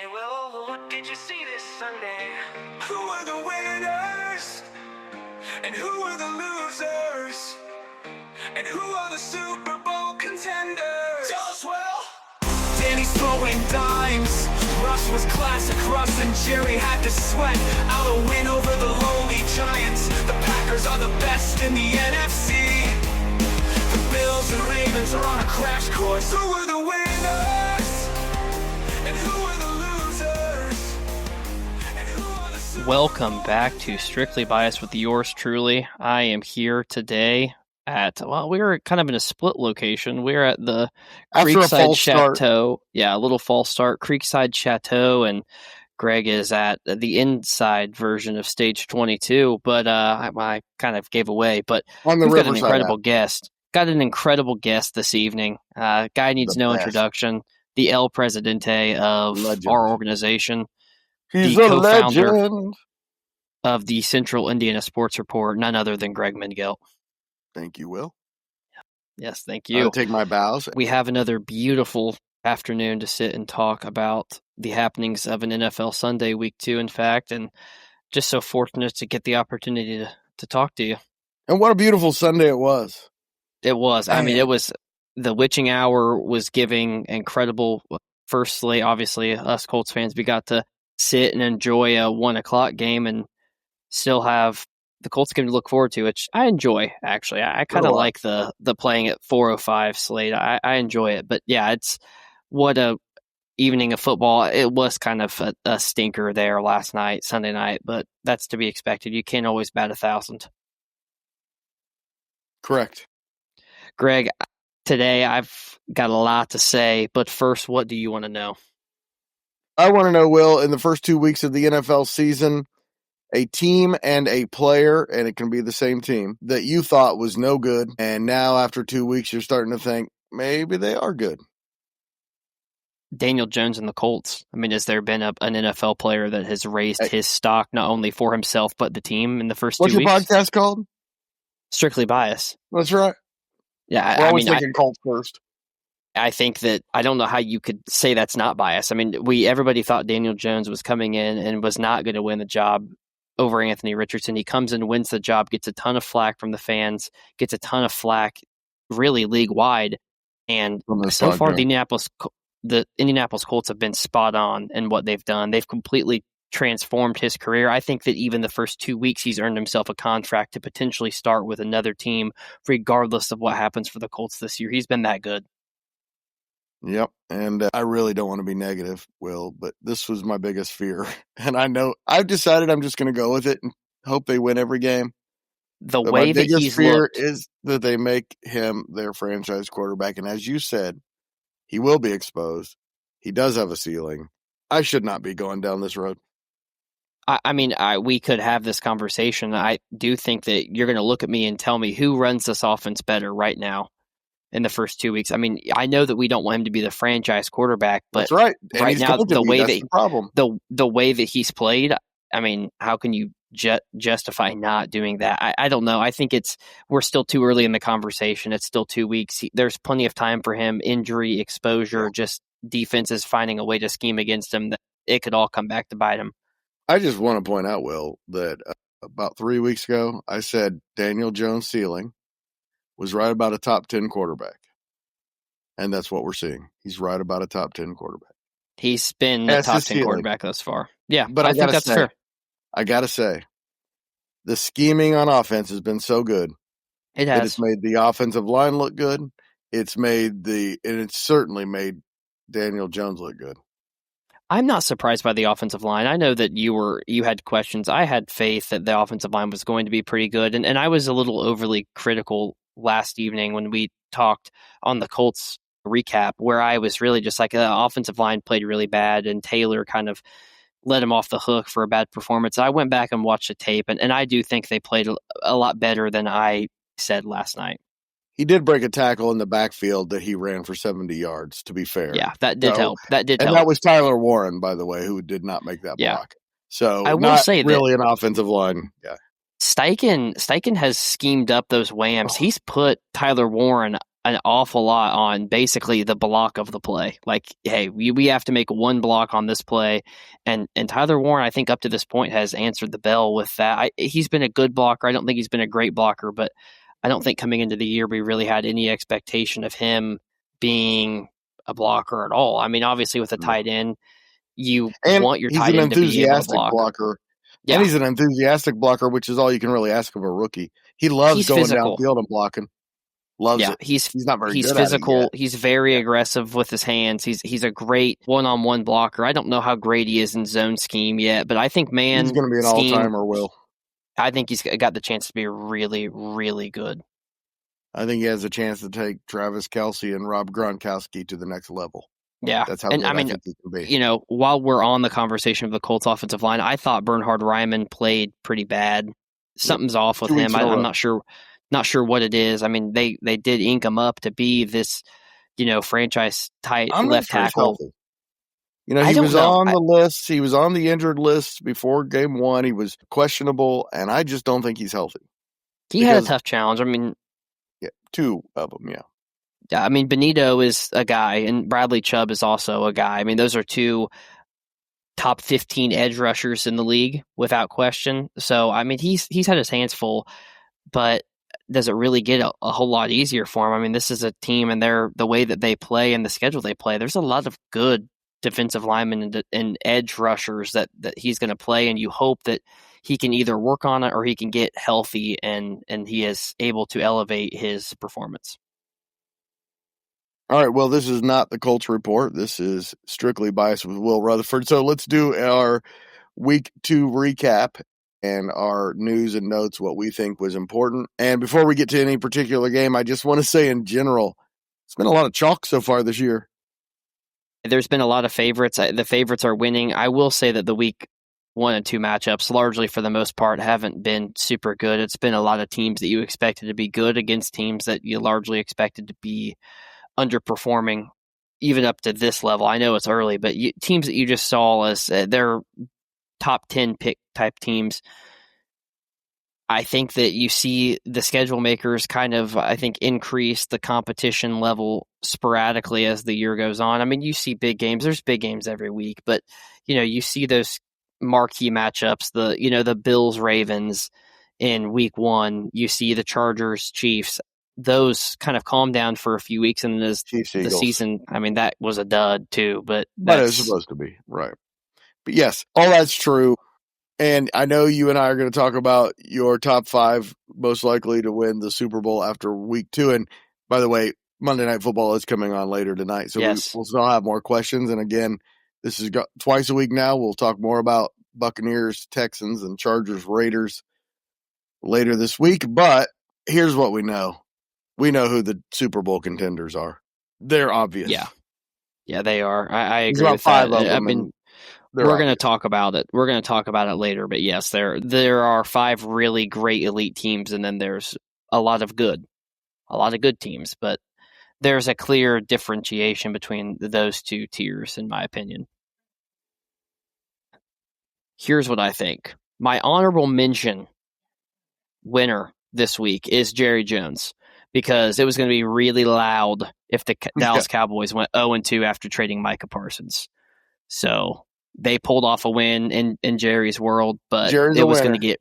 Hey, well, what did you see this Sunday? Who are the winners? And who are the losers? And who are the Super Bowl contenders? Tell us, well. Danny's throwing dimes. Russ was classic. Russ and Jerry had to sweat out a win over the lowly Giants. The Packers are the best in the NFC. The Bills and Ravens are on a crash course. Who are the winners? And who are the losers? And who are the Super Welcome back to Strictly Biased with yours truly. I am here today at, we're kind of in a split location. We're at the Creekside Chateau. Yeah, a little false start, Creekside Chateau, and Greg is at the inside version of Stage 22, but I kind of gave away. But on the we've got an Riverside incredible app. Got an incredible guest this evening. Guy needs no introduction. The El Presidente of our organization. He's the a co-founder legend of the Central Indiana Sports Report, none other than Greg Mengelt. Thank you, Will. Yes, thank you. I'll take my bows. We have another beautiful afternoon to sit and talk about the happenings of an NFL Sunday, Week 2, in fact, and just so fortunate to get the opportunity to talk to you. And what a beautiful Sunday it was. It was. I mean, it was the witching hour was giving incredible. Firstly, obviously, us Colts fans, we got to sit and enjoy a 1 o'clock game and still have the Colts game to look forward to, which I enjoy, actually. I kind of like the playing at 4:05 slate. I enjoy it. But, yeah, it's what a evening of football. It was kind of a stinker there last night, Sunday night, but that's to be expected. You can't always bat 1,000. Correct. Greg, today I've got a lot to say, but first, what do you want to know? I want to know, Will, in the first 2 weeks of the NFL season, a team and a player, and it can be the same team, that you thought was no good, and now after 2 weeks you're starting to think maybe they are good. Daniel Jones and the Colts. I mean, has there been an NFL player that has raised his stock not only for himself but the team in the first 2 weeks? What's your podcast called? Strictly Biased. That's right. Yeah, We're always thinking Colts first. I think that I don't know how you could say that's not bias. I mean, everybody thought Daniel Jones was coming in and was not going to win the job over Anthony Richardson. He comes in, wins the job, gets a ton of flack from the fans, gets a ton of flack really league wide, and so far the Indianapolis Colts have been spot on in what they've done. They've completely transformed his career. I think that even the first 2 weeks, he's earned himself a contract to potentially start with another team, regardless of what happens for the Colts this year. He's been that good. Yep, and I really don't want to be negative, Will, but this was my biggest fear. And I know I've decided I'm just going to go with it and hope they win every game. The way that he's fear looked is that they make him their franchise quarterback. And as you said, he will be exposed. He does have a ceiling. I should not be going down this road. I mean, we could have this conversation. I do think that you're going to look at me and tell me who runs this offense better right now in the first 2 weeks. I mean, I know that we don't want him to be the franchise quarterback, but that's right. And right now, the way the way that he's played, I mean, how can you justify not doing that? I don't know. I think we're still too early in the conversation. It's still 2 weeks. There's plenty of time for him. Injury, exposure, just defenses finding a way to scheme against him. That it could all come back to bite him. I just want to point out, Will, that about 3 weeks ago, I said Daniel Jones' ceiling was right about a top 10 quarterback. And that's what we're seeing. He's right about a top 10 quarterback. He's been a top 10 quarterback thus far. Yeah, but I think that's fair. I got to say, the scheming on offense has been so good. It has. It's made the offensive line look good. It's certainly made Daniel Jones look good. I'm not surprised by the offensive line. I know that you had questions. I had faith that the offensive line was going to be pretty good, and I was a little overly critical last evening when we talked on the Colts recap, where I was really just like, the offensive line played really bad, and Taylor kind of let him off the hook for a bad performance. I went back and watched the tape, and I do think they played a lot better than I said last night. He did break a tackle in the backfield that he ran for 70 yards, to be fair. Yeah, that did help. That was Tyler Warren, by the way, who did not make that block. So I will say really an offensive line. Yeah. Steichen has schemed up those whams. He's put Tyler Warren an awful lot on basically the block of the play. Like, hey, we have to make one block on this play, and Tyler Warren, I think up to this point has answered the bell with that. He's been a good blocker. I don't think he's been a great blocker, but I don't think coming into the year we really had any expectation of him being a blocker at all. I mean, obviously with a tight end, you And want your he's tight an end to be able to enthusiastic block. blocker. Yeah, And he's an enthusiastic blocker, which is all you can really ask of a rookie. He loves he's going physical. downfield and blocking. Loves Yeah, it. he's not very he's good physical. at it yet. He's very aggressive with his hands. He's a great one-on-one blocker. I don't know how great he is in zone scheme yet, but I think He's man going to be an scheme. all-timer, Will. I think he's got the chance to be really, really good. I think he has a chance to take Travis Kelce and Rob Gronkowski to the next level. Yeah, That's how and good I mean, think he can be. while we're on the conversation of the Colts offensive line, I thought Bernhard Ryman played pretty bad. Something's off with 2 weeks him. in a row. I'm not sure what it is. I mean, they did ink him up to be this, franchise tight I'm not left sure he's tackle. healthy. I He don't was know. on the list. He was on the injured list before game 1. He was questionable, and I just don't think he's healthy. He had a tough challenge. I mean, 2 of them, yeah. I mean, Benito is a guy, and Bradley Chubb is also a guy. I mean, those are 2 top 15 edge rushers in the league without question. So, I mean, he's had his hands full, but does it really get a whole lot easier for him? I mean, this is a team, and the way that they play and the schedule they play, there's a lot of good defensive linemen and edge rushers that he's going to play, and you hope that he can either work on it or he can get healthy and he is able to elevate his performance. All right, well, this is not the Colts report. This is strictly biased with Will Rutherford. So let's do our week 2 recap and our news and notes, what we think was important. And before we get to any particular game, I just want to say in general, it's been a lot of chalk so far this year. There's been a lot of favorites. The favorites are winning. I will say that the week 1 and 2 matchups, largely for the most part, haven't been super good. It's been a lot of teams that you expected to be good against teams that you largely expected to be underperforming, even up to this level. I know it's early, but teams that you just saw as they're top 10 pick type teams, I think that you see the schedule makers kind of, I think, increase the competition level sporadically as the year goes on. I mean, you see big games. There's big games every week, but, you see those marquee matchups, the Bills-Ravens in week 1. You see the Chargers-Chiefs. Those kind of calm down for a few weeks, and as the season, I mean, that was a dud too, but it was supposed to be, right? But yes, all that's true. And I know you and I are going to talk about your top 5 most likely to win the Super Bowl after week 2. And by the way, Monday Night Football is coming on later tonight, so yes. we'll still have more questions. And again, this is twice a week now. We'll talk more about Buccaneers, Texans, and Chargers, Raiders later this week. But here's what we know. We know who the Super Bowl contenders are. They're obvious. Yeah, they are. I agree There's with about 5 that. of them. I mean, we're going to talk about it. We're going to talk about it later. But yes, there are 5 really great elite teams, and then there's a lot of good teams. But there's a clear differentiation between those 2 tiers, in my opinion. Here's what I think. My honorable mention winner this week is Jerry Jones, because it was going to be really loud if the Dallas Cowboys went 0-2 after trading Micah Parsons. So they pulled off a win in Jerry's world, but it was going to get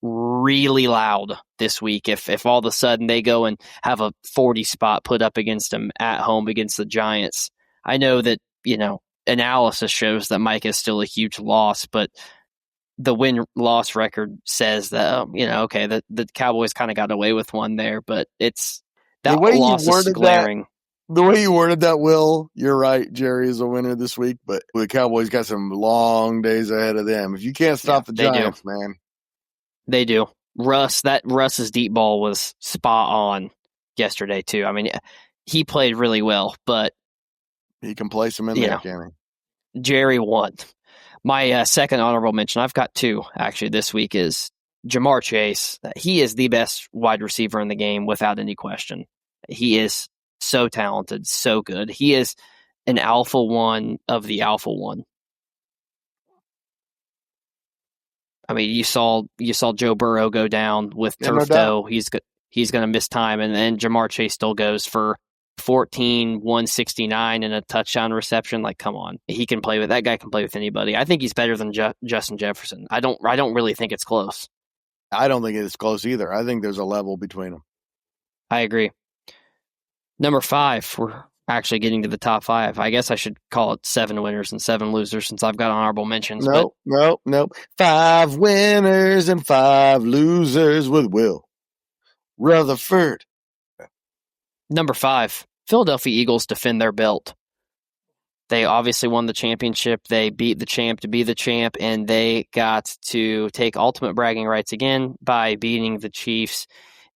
really loud this week if all of a sudden they go and have a 40 spot put up against them at home against the Giants. I know that, analysis shows that Mike is still a huge loss, but the win-loss record says that, okay, the Cowboys kind of got away with one there, but it's that loss is glaring. The way you worded that, Will, you're right. Jerry is a winner this week, but the Cowboys got some long days ahead of them. If you can't stop the Giants, man. They do. Russ's deep ball was spot on yesterday, too. I mean, he played really well, but he can place him in there, can he? Jerry won. My second honorable mention, I've got 2 actually this week, is Jamar Chase. He is the best wide receiver in the game without any question. He is so talented, so good. He is an alpha one of the alpha one. I mean, you saw Joe Burrow go down with turf toe. he's going to miss time. And then Jamar Chase still goes for 14, 169 and a touchdown reception. Like, come on. That guy can play with anybody. I think he's better than Justin Jefferson. I don't really think it's close. I don't think it's close either. I think there's a level between them. I agree. Number 5, we're actually getting to the top 5. I guess I should call it 7 winners and 7 losers since I've got honorable mentions. Nope. 5 winners and 5 losers with Will Rutherford. Number 5, Philadelphia Eagles defend their belt. They obviously won the championship. They beat the champ to be the champ, and they got to take ultimate bragging rights again by beating the Chiefs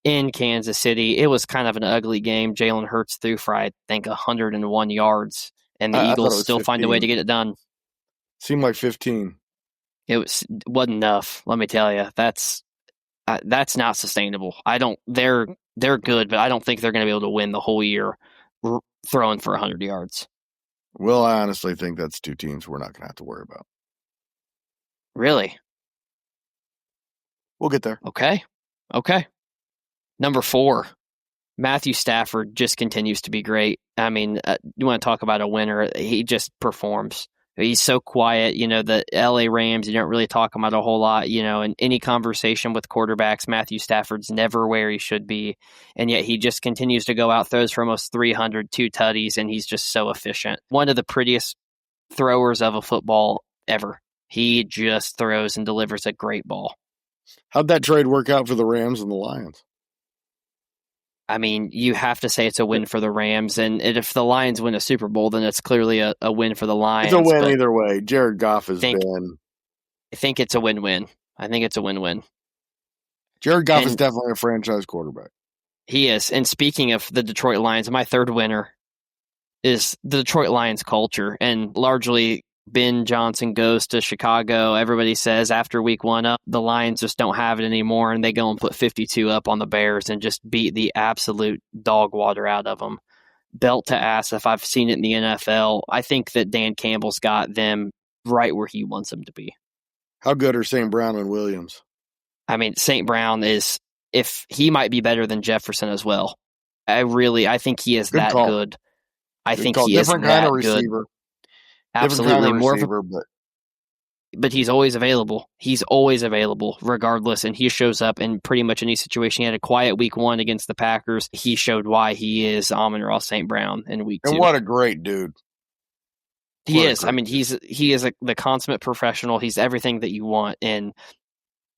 in Kansas City. It was kind of an ugly game. Jalen Hurts threw for, I think, 101 yards, and the Eagles still 15. find a way to get it done. Seemed like 15. It wasn't enough. Let me tell you, that's not sustainable. They're good, but I don't think they're going to be able to win the whole year throwing for 100 yards. Well, I honestly think that's 2 teams we're not going to have to worry about. Really? We'll get there. Okay. Number 4, Matthew Stafford just continues to be great. I mean, you want to talk about a winner. He just performs. He's so quiet. The LA Rams, you don't really talk about a whole lot. In any conversation with quarterbacks, Matthew Stafford's never where he should be. And yet he just continues to go out, throws for almost 300, 2 tutties, and he's just so efficient. One of the prettiest throwers of a football ever. He just throws and delivers a great ball. How'd that trade work out for the Rams and the Lions? I mean, you have to say it's a win for the Rams, and if the Lions win a Super Bowl, then it's clearly a win for the Lions. It's a win either way. Jared Goff has been... I think it's a win-win. Jared Goff is definitely a franchise quarterback. He is. And speaking of the Detroit Lions, my third winner is the Detroit Lions culture, and largely Ben Johnson goes to Chicago. Everybody says after week 1 the Lions just don't have it anymore, and they go and put 52 up on the Bears and just beat the absolute dog water out of them. Belt to ass, if I've seen it in the NFL. I think that Dan Campbell's got them right where he wants them to be. How good are St. Brown and Williams? I mean, St. Brown he might be better than Jefferson as well. I think he is that good. I think he is that good. Absolutely, more receiver, but he's always available. He's always available, regardless, and he shows up in pretty much any situation. He had a quiet week 1 against the Packers. He showed why he is Amon-Ra St. Brown in week 2. And what a great dude! He is. I mean, he is the consummate professional. He's everything that you want in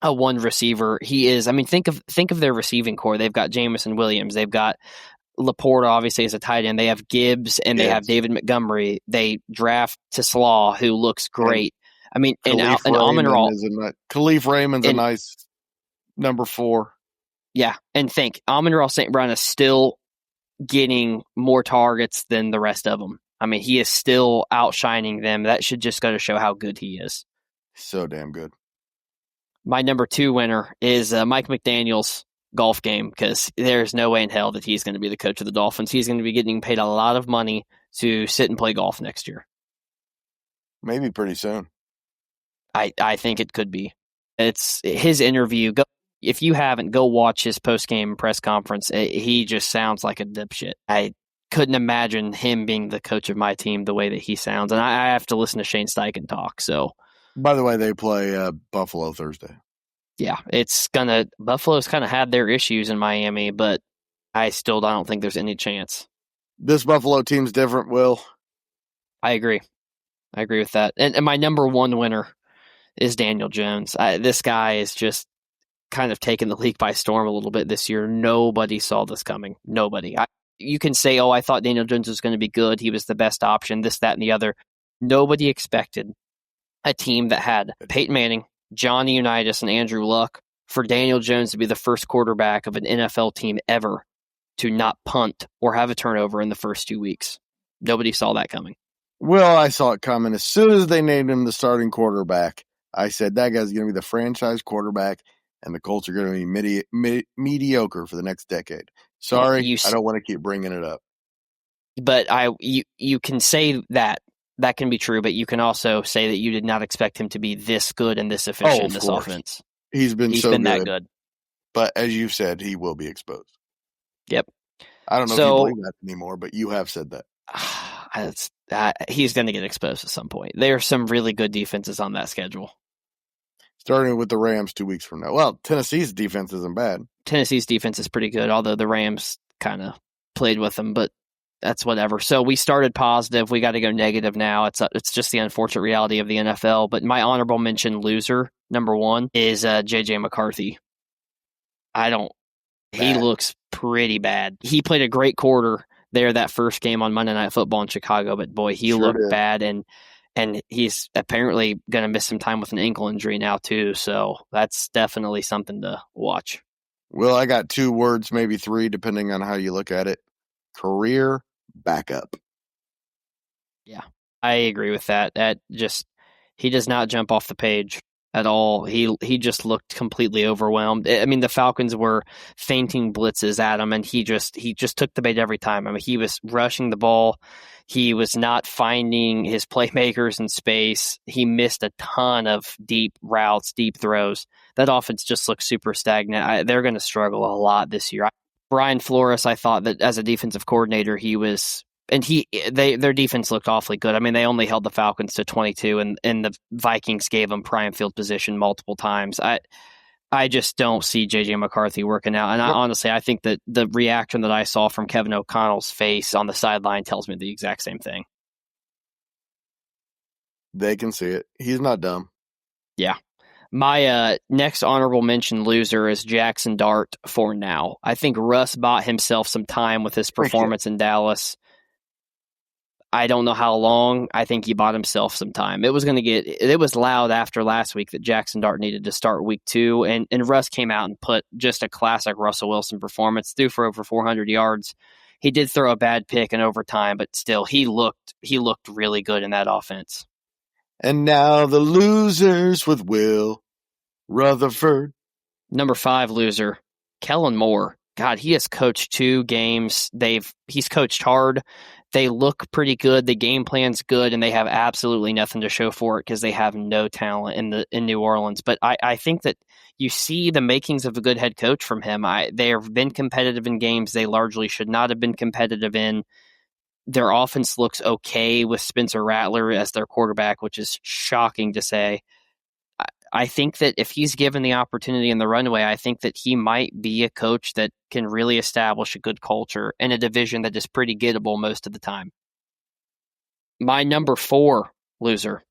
a one receiver. He is. I mean, think of their receiving core. They've got Jamison Williams. They've got Laporta, obviously, as a tight end. They have Gibbs, and they have David Montgomery. They draft Taslaw, who looks great. I mean, and Amon-Ra. Khalif Raymond's a nice number 4. Yeah, and Amon-Ra St. Brown is still getting more targets than the rest of them. I mean, he is still outshining them. That should just go to show how good he is. So damn good. My number 2 winner is Mike McDaniel's golf game, because there's no way in hell that he's going to be the coach of the Dolphins. He's going to be getting paid a lot of money to sit and play golf next year. Maybe pretty soon. I think it could be. It's his interview. If you haven't, go watch his post-game press conference. He just sounds like a dipshit. I couldn't imagine him being the coach of my team the way that he sounds. And I have to listen to Shane Steichen talk. So, by the way, they play Buffalo Thursday. Yeah, Buffalo's kind of had their issues in Miami, but I don't think there's any chance. This Buffalo team's different, Will. I agree with that. And my number 1 winner is Daniel Jones. This guy is just kind of taken the league by storm a little bit this year. Nobody saw this coming. Nobody. You can say, I thought Daniel Jones was going to be good. He was the best option, this, that, and the other. Nobody expected a team that had Peyton Manning, Johnny Unitas, and Andrew Luck for Daniel Jones to be the first quarterback of an NFL team ever to not punt or have a turnover in the first 2 weeks. Nobody saw that coming. Well, I saw it coming. As soon as they named him the starting quarterback, I said, that guy's going to be the franchise quarterback, and the Colts are going to be mediocre for the next decade. Sorry, I don't want to keep bringing it up. But you can say that. That can be true, but you can also say that you did not expect him to be this good and this efficient in this offense. He's been that good. But as you've said, he will be exposed. Yep. I don't know if you believe that anymore, but you have said that. He's going to get exposed at some point. There are some really good defenses on that schedule. Starting with the Rams 2 weeks from now. Well, Tennessee's defense isn't bad. Tennessee's defense is pretty good, although the Rams kind of played with them, but that's whatever. So we started positive. We got to go negative now. It's just the unfortunate reality of the NFL. But my honorable mention loser, number one, is J.J. McCarthy. He looks pretty bad. He played a great quarter there that first game on Monday Night Football in Chicago, but boy, he looked bad, and he's apparently going to miss some time with an ankle injury now too, so that's definitely something to watch. Well, I got 2 words, maybe 3, depending on how you look at it. Career backup. Yeah, I agree with that. He does not jump off the page at all. He just looked completely overwhelmed. I mean, the Falcons were feinting blitzes at him, and he just took the bait every time. I mean, he was rushing the ball. He was not finding his playmakers in space. He missed a ton of deep routes, deep throws. That offense just looks super stagnant. They're going to struggle a lot this year. Brian Flores, I thought that as a defensive coordinator, their defense looked awfully good. I mean, they only held the Falcons to 22, and the Vikings gave them prime field position multiple times. I just don't see J.J. McCarthy working out. And honestly, I think that the reaction that I saw from Kevin O'Connell's face on the sideline tells me the exact same thing. They can see it. He's not dumb. Yeah. My next honorable mention loser is Jackson Dart for now. I think Russ bought himself some time with his performance in Dallas. I don't know how long. I think he bought himself some time. It was loud after last week that Jackson Dart needed to start week 2, and Russ came out and put just a classic Russell Wilson performance, threw for over 400 yards. He did throw a bad pick in overtime, but still, he looked really good in that offense. And now the losers with Will Rutherford. Number 5 loser, Kellen Moore. God, he has coached 2 games. He's coached hard. They look pretty good. The game plan's good, and they have absolutely nothing to show for it because they have no talent in New Orleans. But I think that you see the makings of a good head coach from him. They have been competitive in games they largely should not have been competitive in. Their offense looks okay with Spencer Rattler as their quarterback, which is shocking to say. I think that if he's given the opportunity in the runway, I think that he might be a coach that can really establish a good culture in a division that is pretty gettable most of the time. My number 4 loser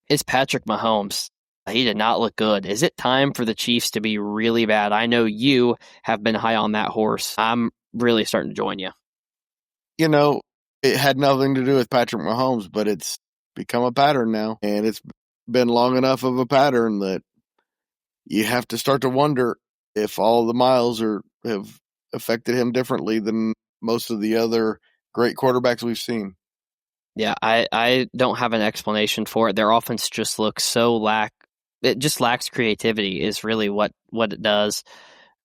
is Patrick Mahomes. He did not look good. Is it time for the Chiefs to be really bad? I know you have been high on that horse. I'm really starting to join you. You know, it had nothing to do with Patrick Mahomes, but it's become a pattern now, and it's been long enough of a pattern that you have to start to wonder if all the miles have affected him differently than most of the other great quarterbacks we've seen. Yeah, I don't have an explanation for it. Their offense just looks it just lacks creativity is really what it does.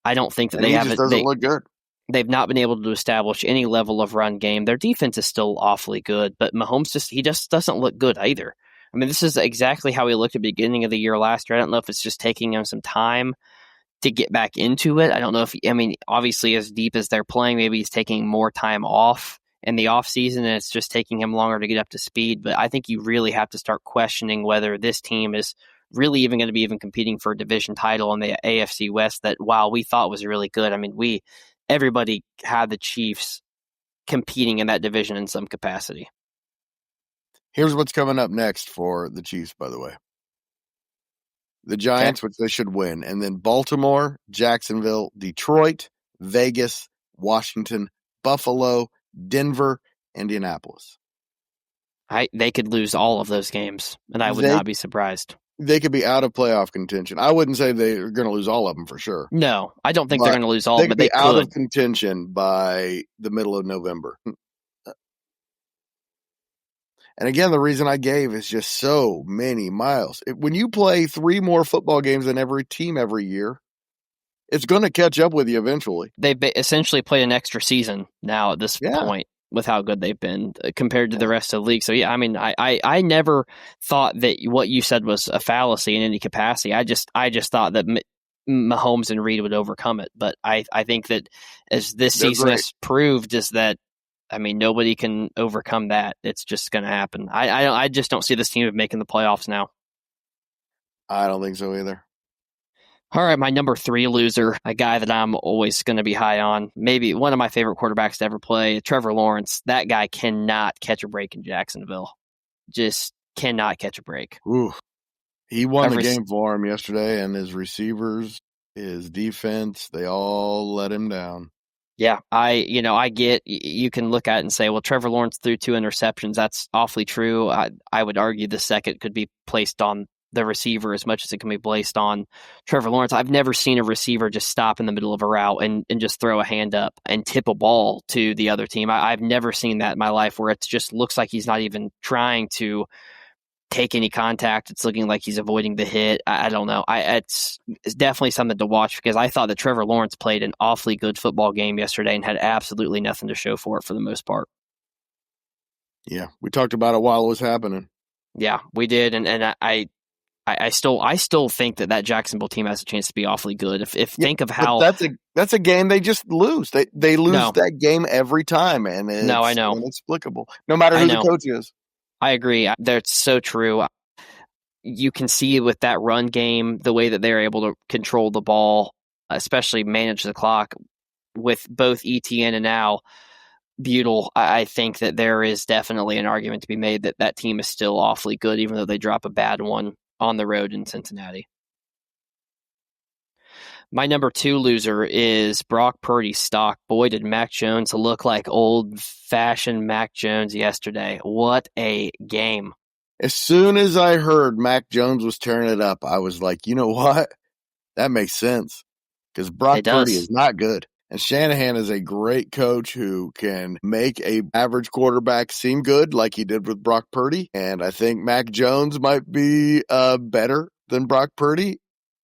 I don't think that doesn't look good. They've not been able to establish any level of run game. Their defense is still awfully good, but Mahomes just doesn't look good either. I mean, this is exactly how he looked at the beginning of the year last year. I don't know if it's just taking him some time to get back into it. I don't know obviously as deep as they're playing, maybe he's taking more time off in the offseason and it's just taking him longer to get up to speed. But I think you really have to start questioning whether this team is really even going to be competing for a division title in the AFC West that, while we thought was really good, I mean, everybody had the Chiefs competing in that division in some capacity. Here's what's coming up next for the Chiefs, by the way. The Giants, which they should win, and then Baltimore, Jacksonville, Detroit, Vegas, Washington, Buffalo, Denver, Indianapolis. They could lose all of those games, and I would not be surprised. They could be out of playoff contention. I wouldn't say they're going to lose all of them for sure. No, I don't think they're going to lose all of them, but they could. Out of contention by the middle of November. And again, the reason I gave is just so many miles. When you play 3 more football games than every team every year, it's going to catch up with you eventually. They've essentially played an extra season now at this point with how good they've been compared to the rest of the league. So, yeah, I mean, I never thought that what you said was a fallacy in any capacity. I just thought that Mahomes and Reed would overcome it. But I think that as this They're season great. has proved is that, I mean, nobody can overcome that. It's just going to happen. I just don't see this team making the playoffs now. I don't think so either. All right, my number 3 loser, a guy that I'm always going to be high on, maybe one of my favorite quarterbacks to ever play, Trevor Lawrence. That guy cannot catch a break in Jacksonville. Just cannot catch a break. Ooh. He won the game for him yesterday, and his receivers, his defense, they all let him down. Yeah, I get, you can look at it and say, well, Trevor Lawrence threw 2 interceptions. That's awfully true. I would argue the second could be placed on the receiver as much as it can be placed on Trevor Lawrence. I've never seen a receiver just stop in the middle of a route and just throw a hand up and tip a ball to the other team. I've never seen that in my life, where it just looks like he's not even trying to take any contact. It's looking like he's avoiding the hit. I don't know. It's definitely something to watch, because I thought that Trevor Lawrence played an awfully good football game yesterday and had absolutely nothing to show for it for the most part. Yeah, we talked about it while it was happening. Yeah, we did, and I still think that Jacksonville team has a chance to be awfully good. Think of how that's a game they just lose. They lose that game every time, and it's I know, inexplicable. No matter who the coach is. I agree. That's so true. You can see with that run game the way that they're able to control the ball, especially manage the clock with both ETN and now Buell. I think that there is definitely an argument to be made that that team is still awfully good, even though they drop a bad one on the road in Cincinnati. My number 2 loser is Brock Purdy's stock. Boy, did Mac Jones look like old-fashioned Mac Jones yesterday. What a game. As soon as I heard Mac Jones was tearing it up, I was like, you know what? That makes sense, because Brock Purdy is not good. And Shanahan is a great coach who can make a average quarterback seem good, like he did with Brock Purdy. And I think Mac Jones might be better than Brock Purdy.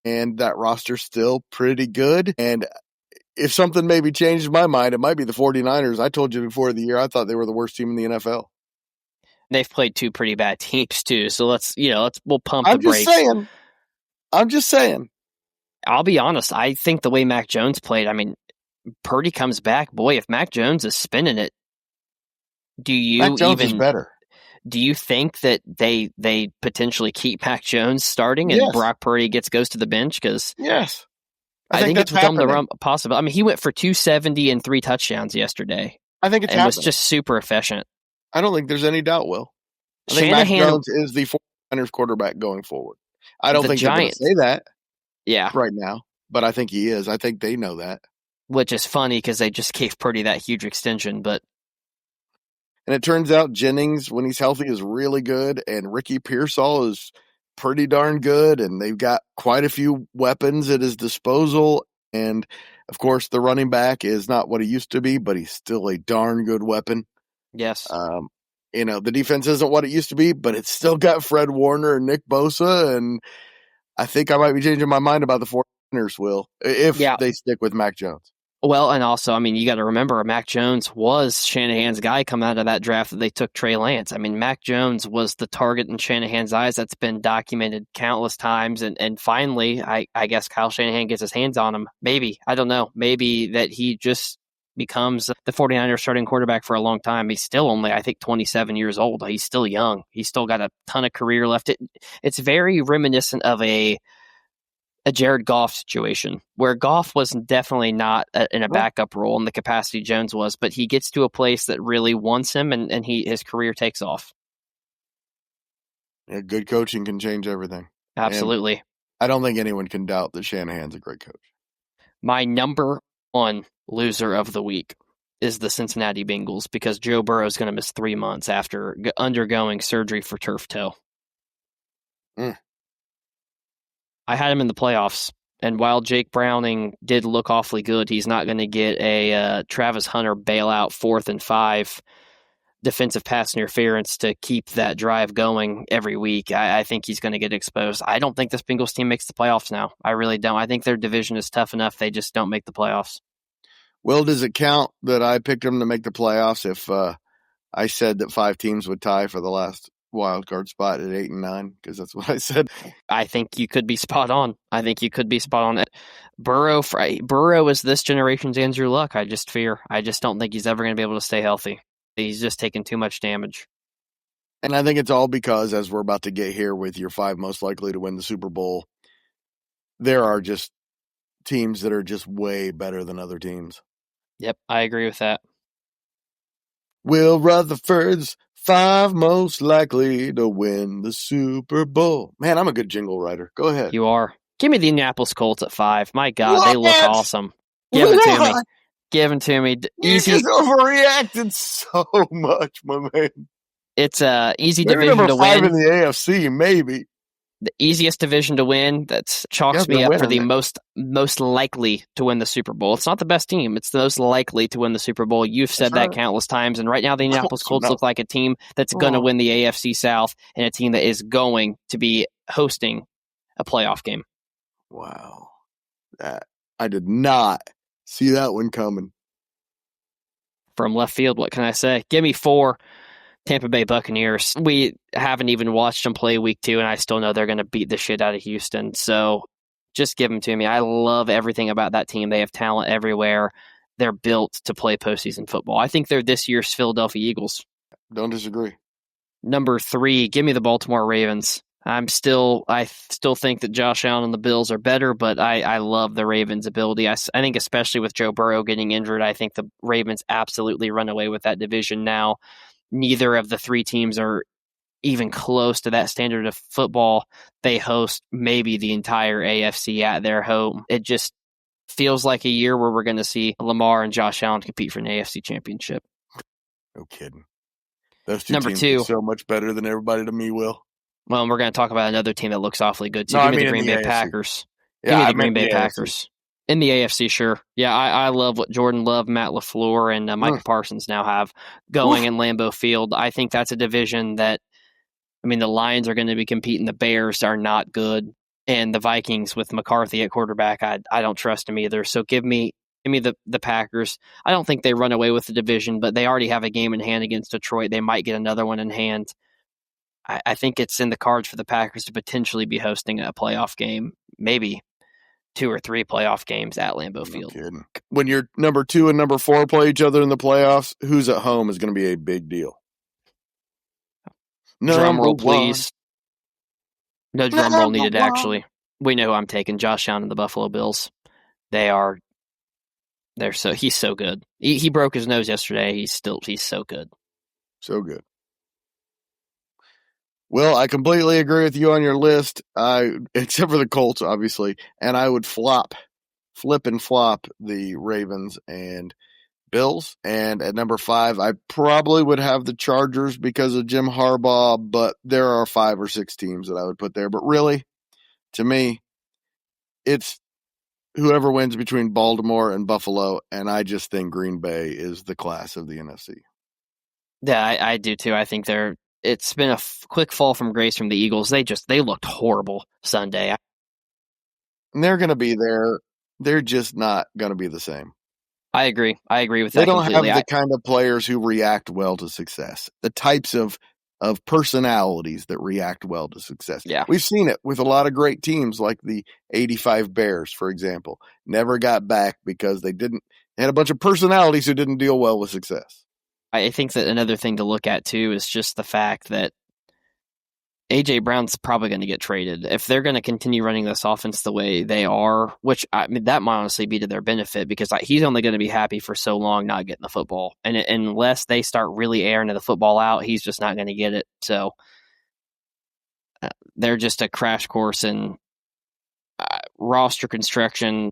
And that roster's still pretty good. And if something maybe changed my mind, it might be the 49ers. I told you before the year, I thought they were the worst team in the NFL. They've played 2 pretty bad teams too. So we'll pump the brakes. I'm just saying. I'll be honest. I think the way Mac Jones played, I mean, Purdy comes back. Boy, if Mac Jones is spinning it, Mac Jones is better. Do you think that they potentially keep Mac Jones starting and Brock Purdy goes to the bench? Because yes, I think it's within the realm possible. I mean, he went for 270 and 3 touchdowns yesterday. I think it's and was just super efficient. I don't think there's any doubt, Will. I think Mac Jones is the 49ers quarterback going forward. I don't think they're going to say that right now, but I think he is. I think they know that. Which is funny because they just gave Purdy that huge extension, And it turns out Jennings, when he's healthy, is really good, and Ricky Pearsall is pretty darn good, and they've got quite a few weapons at his disposal. And, of course, the running back is not what he used to be, but he's still a darn good weapon. Yes. The defense isn't what it used to be, but it's still got Fred Warner and Nick Bosa, and I think I might be changing my mind about the 49ers, Will, if they stick with Mac Jones. Well, and also, I mean, you got to remember, Mac Jones was Shanahan's guy coming out of that draft that they took Trey Lance. I mean, Mac Jones was the target in Shanahan's eyes. That's been documented countless times. And finally, I guess Kyle Shanahan gets his hands on him. Maybe. I don't know. Maybe that he just becomes the 49ers starting quarterback for a long time. He's still only, I think, 27 years old. He's still young. He's still got a ton of career left. It's very reminiscent of a Jared Goff situation, where Goff was definitely not in a backup role in the capacity Jones was, but he gets to a place that really wants him, and his career takes off. Yeah, good coaching can change everything. Absolutely. And I don't think anyone can doubt that Shanahan's a great coach. My number 1 loser of the week is the Cincinnati Bengals, because Joe Burrow is going to miss 3 months after undergoing surgery for turf toe. I had him in the playoffs, and while Jake Browning did look awfully good, he's not going to get a Travis Hunter bailout 4th and 5 defensive pass interference to keep that drive going every week. I think he's going to get exposed. I don't think this Bengals team makes the playoffs now. I really don't. I think their division is tough enough. They just don't make the playoffs. Well, does it count that I picked them to make the playoffs if I said that 5 teams would tie for the last wild card spot at 8 and 9? Because that's what I said. I think you could be spot on. Burrow is this generation's Andrew Luck. I just don't think he's ever going to be able to stay healthy. He's just taking too much damage. And I think it's all because, as we're about to get here with your 5 most likely to win the Super Bowl, there are just teams that are just way better than other teams. Yep, I agree with that. Will Rutherford's 5 most likely to win the Super Bowl. Man, I'm a good jingle writer. Go ahead. You are. Give me the Indianapolis Colts at 5. My God, What? They look awesome. Give it to me. Give it to me. Easy. You just overreacted so much, my man. It's a easy Maybe division number to 5 win. in the AFC, maybe. The easiest division to win. That chalks me up for the most likely to win the Super Bowl. It's not the best team. It's the most likely to win the Super Bowl. You've said that countless times. And right now, the Indianapolis Colts look like a team that's going to win the AFC South and a team that is going to be hosting a playoff game. Wow. I did not see that one coming. From left field, what can I say? Give me 4. Tampa Bay Buccaneers. We haven't even watched them play week 2, and I still know they're going to beat the shit out of Houston. So just give them to me. I love everything about that team. They have talent everywhere. They're built to play postseason football. I think they're this year's Philadelphia Eagles. Don't disagree. Number 3, give me the Baltimore Ravens. I still think that Josh Allen and the Bills are better, but I love the Ravens' ability. I think especially with Joe Burrow getting injured, I think the Ravens absolutely run away with that division now. Neither of the 3 teams are even close to that standard of football. They host maybe the entire AFC at their home. It just feels like a year where we're going to see Lamar and Josh Allen compete for an AFC championship. No kidding. Those 2 Number teams 2, are so much better than everybody to me, Will. Well, and we're going to talk about another team that looks awfully good too. No, Give me the Green Bay Packers. Give me the Green Bay Packers. In the AFC, sure. Yeah, I love what Jordan Love, Matt LaFleur, and Micah Parsons now have going in Lambeau Field. I think that's a division that, the Lions are going to be competing. The Bears are not good. And the Vikings with McCarthy at quarterback, I don't trust him either. So give me the Packers. I don't think they run away with the division, but they already have a game in hand against Detroit. They might get another one in hand. I think it's in the cards for the Packers to potentially be hosting a playoff game, maybe 2 or 3 playoff games at Lambeau Field. Kidding. When your number 2 and number 4 play each other in the playoffs, who's at home is going to be a big deal. Drum roll, please. No drum roll needed, actually. We know who I'm taking. Josh Allen and the Buffalo Bills. He's so good. He broke his nose yesterday. He's so good. So good. Well, I completely agree with you on your list, except for the Colts, obviously, and I would flip and flop the Ravens and Bills. And at number 5, I probably would have the Chargers because of Jim Harbaugh, but there are 5 or 6 teams that I would put there. But really, to me, it's whoever wins between Baltimore and Buffalo, and I just think Green Bay is the class of the NFC. Yeah, I do too. I think it's been a quick fall from grace from the Eagles. They looked horrible Sunday. And they're going to be there. They're just not going to be the same. I agree with that. They don't completely. have the kind of players who react well to success. The types of personalities that react well to success. Yeah. We've seen it with a lot of great teams like the 85 Bears, for example. Never got back because they had a bunch of personalities who didn't deal well with success. I think that another thing to look at, too, is just the fact that A.J. Brown's probably going to get traded. If they're going to continue running this offense the way they are, which that might honestly be to their benefit because he's only going to be happy for so long not getting the football. And unless they start really airing the football out, he's just not going to get it. So they're just a crash course in roster construction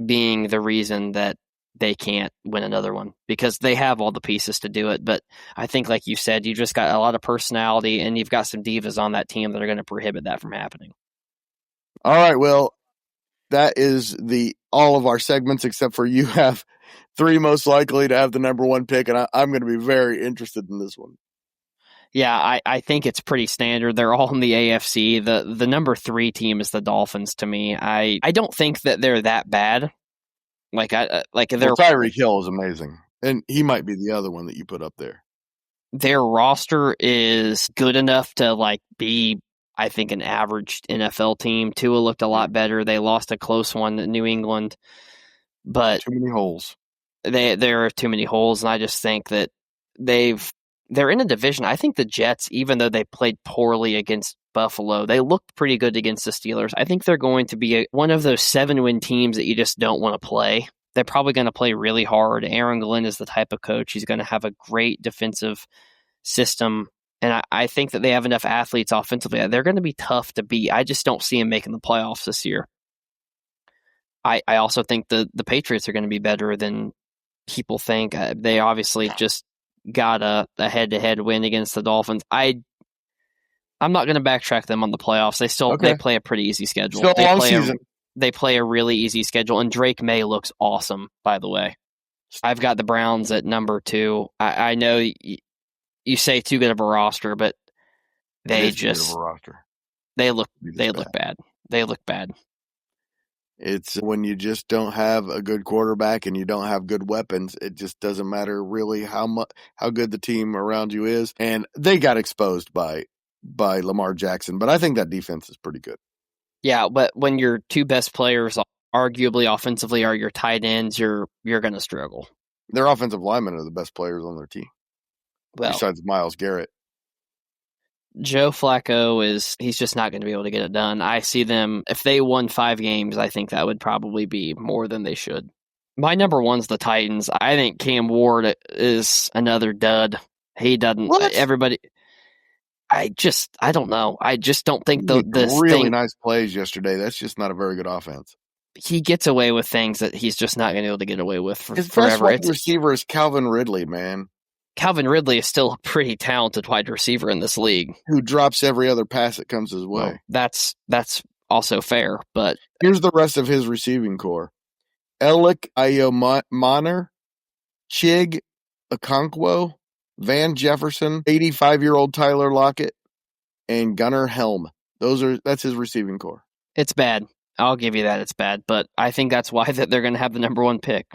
being the reason that they can't win another one because they have all the pieces to do it. But I think, like you said, you just got a lot of personality and you've got some divas on that team that are going to prohibit that from happening. All right. Well, that is all of our segments, except for you have 3 most likely to have the number 1 pick. And I'm going to be very interested in this one. Yeah, I think it's pretty standard. They're all in the AFC. The number 3 team is the Dolphins to me. I don't think that they're that bad. Tyreek Hill is amazing, and he might be the other one that you put up there. their roster is good enough to like be, I think, an average NFL team. Tua looked a lot better. They lost a close one to New England, but Too many holes. there are too many holes, and I just think that they're in a division. I think the Jets, even though they played poorly against Buffalo, they looked pretty good against the Steelers. I think they're going to be one of those 7-win teams that you just don't want to play. They're probably going to play really hard. Aaron Glenn is the type of coach. He's going to have a great defensive system, and I think that they have enough athletes offensively. They're going to be tough to beat. I just don't see them making the playoffs this year. I also think the Patriots are going to be better than people think. They obviously just got a head-to-head win against the Dolphins. I'm not going to backtrack them on the playoffs. They play a pretty easy schedule. Still a long season. They play a really easy schedule, and Drake May looks awesome, by the way. I've got the Browns at number 2. I know you say too good of a roster, but they look bad. They look bad. It's when you just don't have a good quarterback and you don't have good weapons, it just doesn't matter really how good the team around you is. And they got exposed by Lamar Jackson, but I think that defense is pretty good. Yeah, but when your two best players, arguably offensively, are your tight ends, you're going to struggle. Their offensive linemen are the best players on their team, besides Myles Garrett. Joe Flacco he's just not going to be able to get it done. I see them, if they won 5 games, I think that would probably be more than they should. My number 1's the Titans. I think Cam Ward is another dud. He doesn't, everybody, I don't know. I just don't think nice plays yesterday. That's just not a very good offense. He gets away with things that he's just not going to be able to get away with His forever. His best wide receiver is Calvin Ridley, man. Calvin Ridley is still a pretty talented wide receiver in this league. Who drops every other pass that comes his way. Well, that's also fair, but... Here's the rest of his receiving core. Elik Ayomaner, Chig Okonkwo, Van Jefferson, 85-year-old Tyler Lockett, and Gunnar Helm. That's his receiving core. It's bad. I'll give you that. It's bad, but I think that's why that they're going to have the number 1 pick.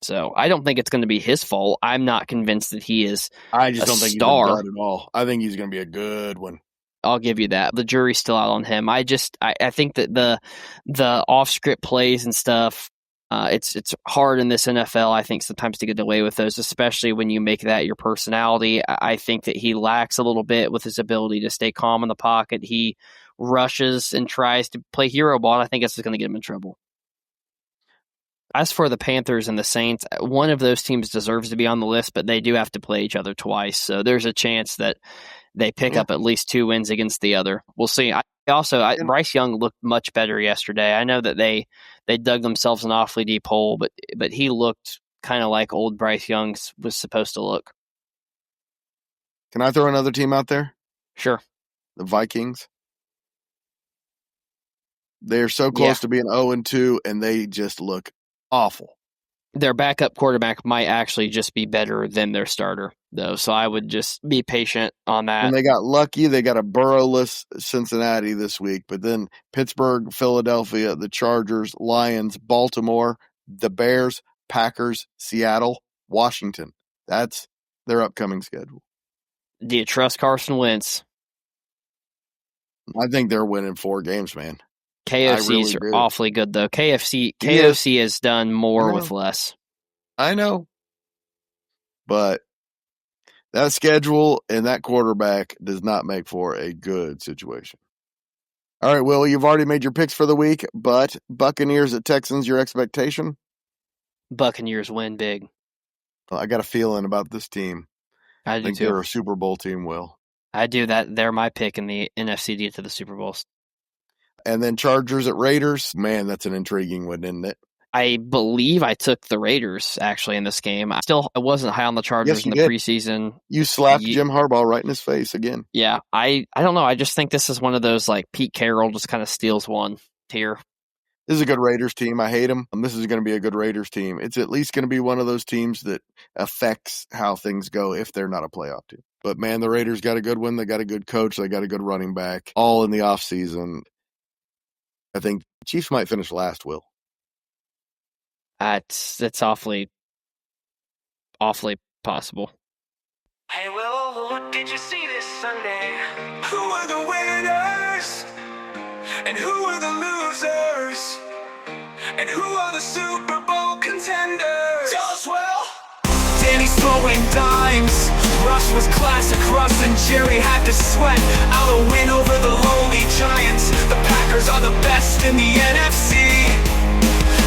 So I don't think it's going to be his fault. I'm not convinced that he is. I just don't think he's a dud at all. I think he's going to be a good one. I'll give you that. The jury's still out on him. I think that the off script plays and stuff. It's hard in this NFL. I think sometimes to get away with those, especially when you make that your personality. I think that he lacks a little bit with his ability to stay calm in the pocket. He rushes and tries to play hero ball, and I think it's going to get him in trouble. As for the Panthers and the Saints, one of those teams deserves to be on the list, but they do have to play each other twice. So there's a chance that they pick up at least 2 wins against the other. We'll see. Bryce Young looked much better yesterday. I know that they dug themselves an awfully deep hole, but he looked kind of like old Bryce Young was supposed to look. Can I throw another team out there? Sure. The Vikings. They're so close to being 0-2, and they just look awful. Their backup quarterback might actually just be better than their starter, though. So I would just be patient on that. And they got lucky. They got a Burrow-less Cincinnati this week, but then Pittsburgh, Philadelphia, the Chargers, Lions, Baltimore, the Bears, Packers, Seattle, Washington. That's their upcoming schedule. Do you trust Carson Wentz? I think they're winning 4 games, man. KFC's are awfully good, though. KFC has done more with less. I know. But that schedule and that quarterback does not make for a good situation. All right, Will, you've already made your picks for the week, but Buccaneers at Texans, your expectation? Buccaneers win big. Well, I got a feeling about this team. I think they're a Super Bowl team, Will. I do that. They're my pick in the NFC to get to the Super Bowls. And then Chargers at Raiders. Man, that's an intriguing one, isn't it? I believe I took the Raiders, actually, in this game. I wasn't high on the Chargers in the preseason. You slapped Jim Harbaugh right in his face again. Yeah, I don't know. I just think this is one of those, like, Pete Carroll just kind of steals one here. This is a good Raiders team. I hate them. This is going to be a good Raiders team. It's at least going to be one of those teams that affects how things go if they're not a playoff team. But, man, the Raiders got a good one. They got a good coach. They got a good running back, all in the offseason. I think Chiefs might finish last, Will. It's awfully possible. Hey, Will. Did you see this Sunday? Who are the winners? And who are the losers? And who are the Super Bowl contenders? Tell us, well. Danny's throwing dimes. Russ was classic. Russ and Jerry had to sweat out a win over the lowly Giants. The Packers are the best in the NFC.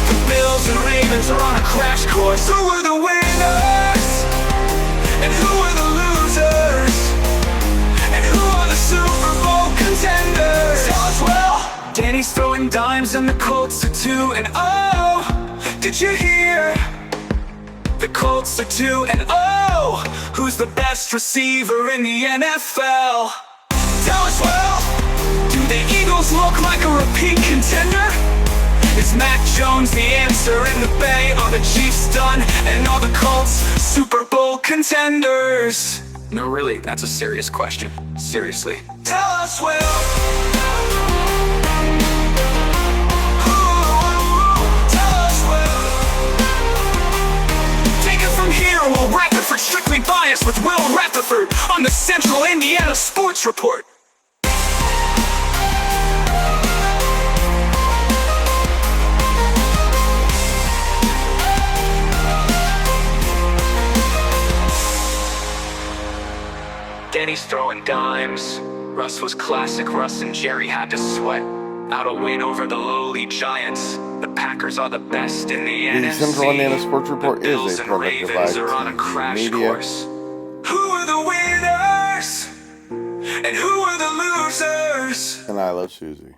The Bills and Ravens are on a crash course. Who are the winners? And who are the losers? And who are the Super Bowl contenders? Tell us, well. Danny's throwing dimes and the Colts are 2-0. Did you hear? The Colts are 2-0. Who's the best receiver in the NFL? Tell us, well. Do the Eagles look like a repeat contender? Is Mac Jones the answer in the Bay? Are the Chiefs done? And are the Colts Super Bowl contenders? No, really, that's a serious question. Seriously. Tell us, well. Here, Will Retherford, strictly biased with Will Retherford on the Central Indiana Sports Report. Danny's throwing dimes. Russ was classic. Russ and Jerry had to sweat out a win over the lowly Giants. The Packers are the best in the NFC. The Central Indiana Sports Report the is Bills a and product of Ravens are on a crash Media. course. Who are the winners? And who are the losers? And I love Susie.